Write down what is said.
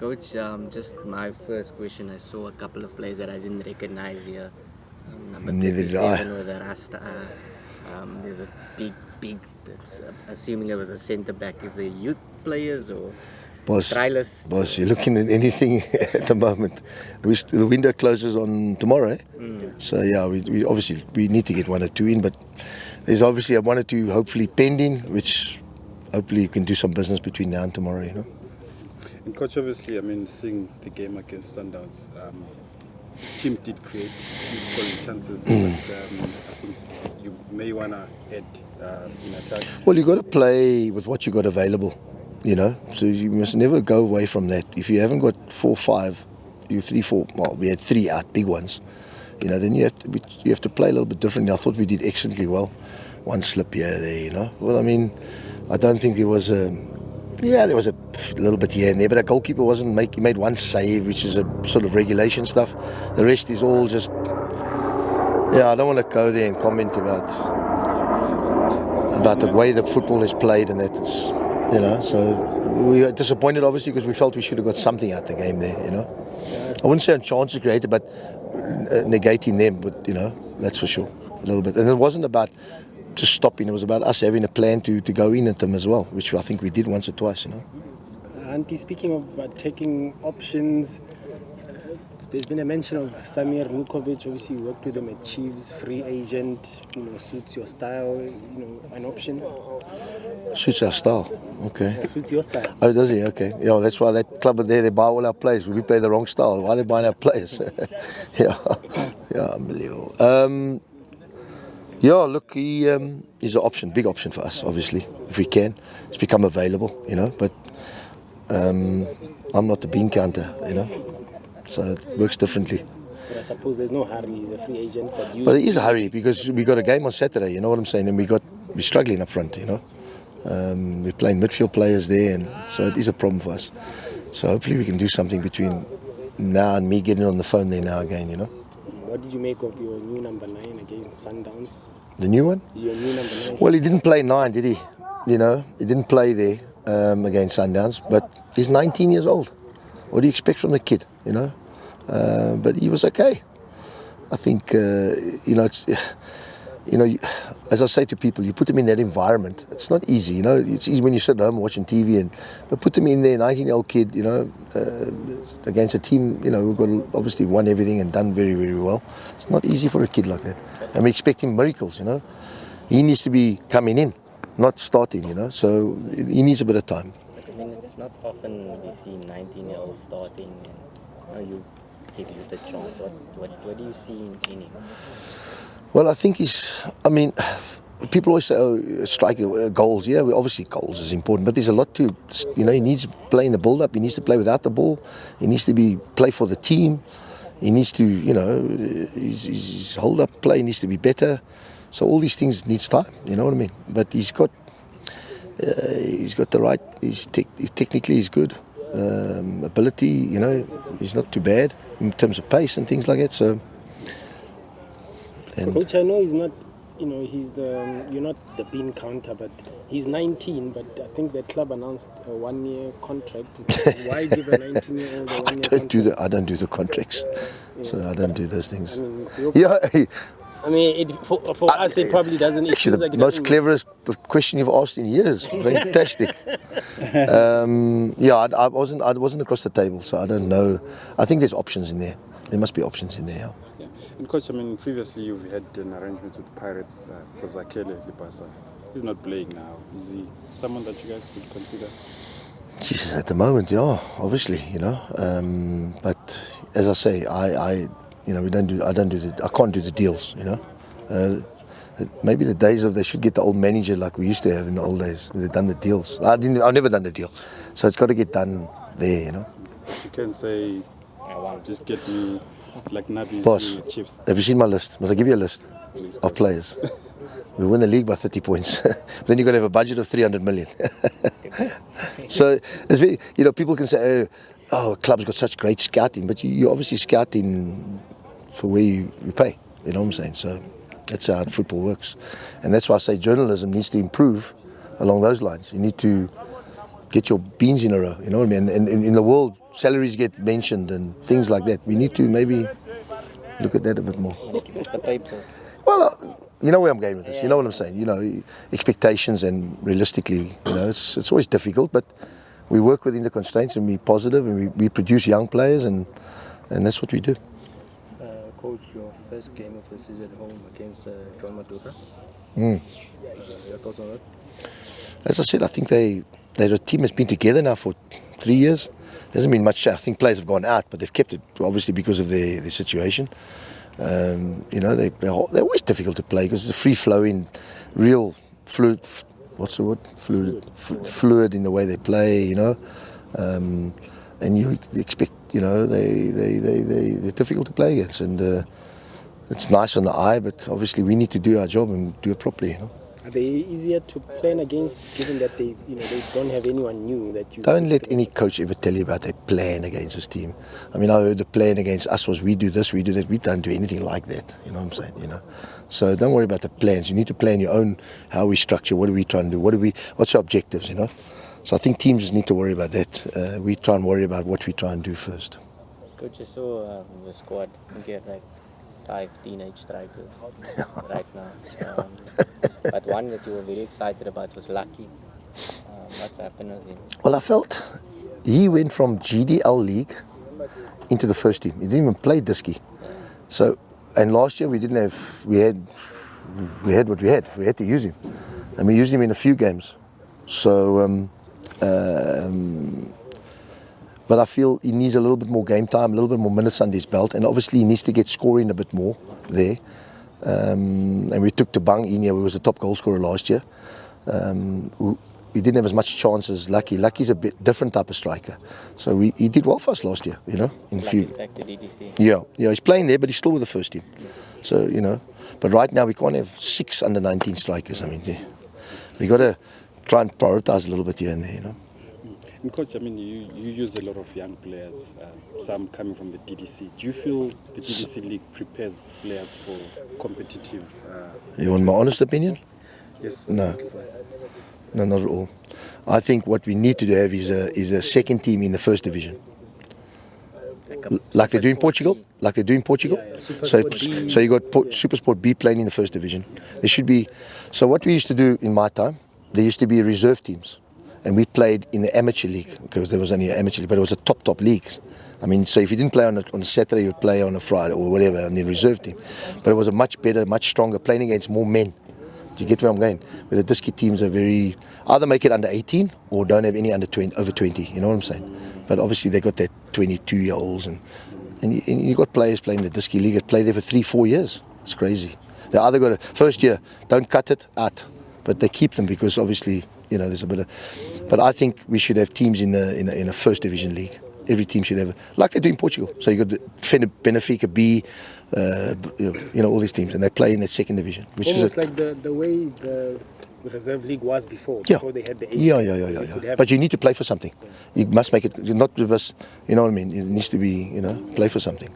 Coach, just my first question. I saw a couple of players that I didn't recognize here. Number Neither did I. 37 with a Rasta. There's a big. Assuming it was a centre back. Is there youth players or trialists? Boss, you're looking at anything at the moment. The window closes on tomorrow, So yeah, we obviously we need to get one or two in, but there's obviously a one or two hopefully pending, which hopefully you can do some business between now and tomorrow. And coach, obviously, I mean, seeing the game against Sundowns, team did create few scoring chances, but I think you may want to add in attack. Well, you got to play with what you got available, So you must never go away from that. If you haven't got 4, 5, 3, 4. Well, we had 3 out, big ones. Then you have to play a little bit differently. I thought we did excellently well. One slip here, there. Well, I mean, I don't think there was a. Yeah, there was a little bit here and there, but our goalkeeper he made one save, which is a sort of regulation stuff. The rest is all just. Yeah, I don't want to go there and comment about the way the football is played and that it's. So we were disappointed obviously because we felt we should have got something out the game there, I wouldn't say on chances created, but negating them, but that's for sure, a little bit. And it wasn't about just stopping, it was about us having a plan to go in at them as well, which I think we did once or twice, Auntie, speaking of taking options, there's been a mention of Samir Nurkovic. Obviously, you worked with him at Chiefs, free agent, suits your style, an option. Suits our style, okay. Yeah, suits your style. Oh, does he? Okay. Yeah, that's why that club there, they buy all our players. We play the wrong style. Why are they buying our players? Yeah, unbelievable. Yeah, look, he's an option, big option for us, obviously, if we can. It's become available, but I'm not the bean counter, So it works differently. But I suppose there's no hurry. He's a free agent. But it is a hurry because we got a game on Saturday. You know what I'm saying? And we're struggling up front. We're playing midfield players there, and so it is a problem for us. So hopefully we can do something between now and me getting on the phone there now again. What did you make of your new number 9 against Sundowns? The new one? Your new number 9. Well, he didn't play 9, did he? He didn't play there against Sundowns, but he's 19 years old. What do you expect from the kid? But he was okay. I think it's, as I say to people, you put them in that environment. It's not easy, It's easy when you sit at home watching TV, but put them in there, 19-year-old kid, against a team, who got obviously won everything and done very, very well. It's not easy for a kid like that, and we're expecting miracles. He needs to be coming in, not starting. So he needs a bit of time. I mean, it's not often we see 19-year-olds starting, and you give this a chance. What do you see in him? Well, I think people always say, striker goals. Yeah, obviously goals is important, but there's a lot to, he needs to play in the build-up. He needs to play without the ball. He needs to play for the team. He needs to, his hold-up play needs to be better. So all these things needs time. You know what I mean? But he's got the right. Technically he's good. Ability, he's not too bad in terms of pace and things like that. So. Coach, I know he's not, you're not the bean counter, but he's 19. But I think the club announced a 1-year contract. Why give a 19-year-old a 1-year contract? I don't do the contracts, so I don't do those things. For us, it probably doesn't. Actually, the most cleverest question you've asked in years. Fantastic. I wasn't across the table, so I don't know. I think there's options in there. There must be options in there. Yeah. And coach, previously you've had an arrangement with the Pirates for Zakhele Lepasa. He's not playing now. Is he someone that you guys would consider? Jesus, at the moment, yeah, obviously, But as I say, I can't do the deals, Maybe the days of they should get the old manager like we used to have in the old days. They've done the deals. I've never done the deal, so it's got to get done there, You can say, just get me. Like Nabi, Boss, have you seen my list? Must I give you a list of players? We win the league by 30 points. Then you've got to have a budget of 300 million. So, it's very, people can say, a club's got such great scouting, but you're obviously scouting for where you pay. You know what I'm saying? So, that's how football works. And that's why I say journalism needs to improve along those lines. You need to get your beans in a row. You know what I mean? And in the world, salaries get mentioned and things like that. We need to maybe look at that a bit more. It's the paper. Well, you know where I'm going with this. You know what I'm saying. You know, expectations and realistically, you know, it's always difficult, but we work within the constraints and we're positive and we produce young players and that's what we do. Coach, your first game of the season at home against John Maduka. Your thoughts on that? As I said, I think they're a team that's been together now for 3 years. There hasn't been much. I think players have gone out, but they've kept it obviously because of their situation. You know, they're always difficult to play because it's a free-flowing, real fluid. What's the word? Fluid in the way they play. You know, and you expect. You know, they're difficult to play against, and it's nice on the eye, but obviously we need to do our job and do it properly. You know? Are they easier to plan against, given that they don't have anyone new that you? Don't let any coach ever tell you about their plan against his team. I mean, I heard the plan against us was we do this, we do that. We don't do anything like that. You know what I'm saying? You know, so don't worry about the plans. You need to plan your own. How we structure. What are we trying to do? What's our objectives? You know. So I think teams just need to worry about that. We try and worry about what we try and do first. Coach, I saw the squad get like 5 teenage strikers right now. But one that you were very excited about was Lucky. What's happened with him? Well, I felt he went from GDL League into the first team. He didn't even play Disky. So, and last year we had what we had. We had to use him, and we used him in a few games. So. But I feel he needs a little bit more game time, a little bit more minutes under his belt, and obviously he needs to get scoring a bit more there. And we took Tabang in here, who was the top goal scorer last year. He didn't have as much chance as Lucky. Lucky's a bit different type of striker. So he did well for us last year, you know. Back to DDC. Yeah, he's playing there, but he's still with the first team. So, you know, but right now we can't have 6 under 19 strikers. I mean, we got to try and prioritize a little bit here and there, you know. And Coach, I mean, you use a lot of young players, some coming from the DDC. Do you feel the DDC League prepares players for competitive... You want my honest opinion? Yes. No, not at all. I think what we need to have is a second team in the first division. Like they do in Portugal? So you got SuperSport B playing in the first division. There should be... So what we used to do in my time, there used to be reserve teams. And we played in the amateur league because there was only an amateur league, but it was a top league. I mean, so if you didn't play on a Saturday, you would play on a Friday or whatever on the reserve team. But it was a much better, much stronger, playing against more men. Do you get where I'm going? Where the Disky teams are very, either make it under 18 or don't have any over 20, you know what I'm saying? But obviously they got that 22-year-olds and you got players playing the Disky league that play there for 3-4 years. It's crazy. They either got a first year, don't cut it out, but they keep them because obviously, you know, there's a bit of, but I think we should have teams in a first division league. Every team should have, like they do in Portugal. So you got the Benfica B, you know, all these teams, and they play in the second division, which almost is like the way the reserve league was before. Yeah. Before they had the Yeah. But you need to play for something. You must make it, not just, you know what I mean. It needs to be, you know, play for something.